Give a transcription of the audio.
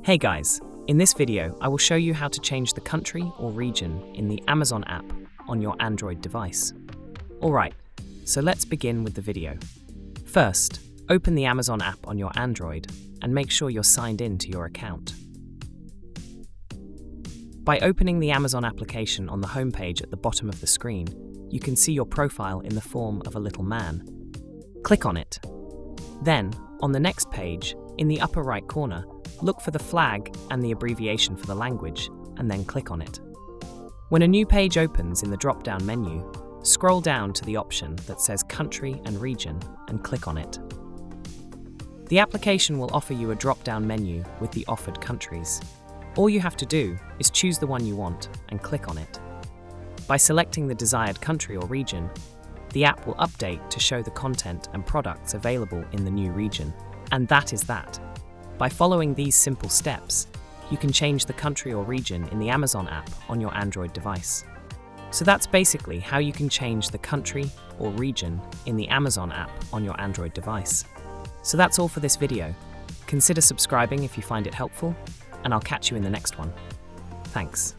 Hey guys, in this video I will show you how to change the country or region in the Amazon app on your Android device. Alright, so let's begin with the video. First, open the Amazon app on your Android and make sure you're signed in to your account. By opening the Amazon application on the homepage at the bottom of the screen, you can see your profile in the form of a little man. Click on it. Then, on the next page, in the upper right corner, look for the flag and the abbreviation for the language, and then click on it. When a new page opens in the drop-down menu, scroll down to the option that says Country and Region and click on it. The application will offer you a drop-down menu with the offered countries. All you have to do is choose the one you want and click on it. By selecting the desired country or region, the app will update to show the content and products available in the new region. And that is that. By following these simple steps, you can change the country or region in the Amazon app on your Android device. So that's basically how you can change the country or region in the Amazon app on your Android device. So that's all for this video. Consider subscribing if you find it helpful, and I'll catch you in the next one. Thanks.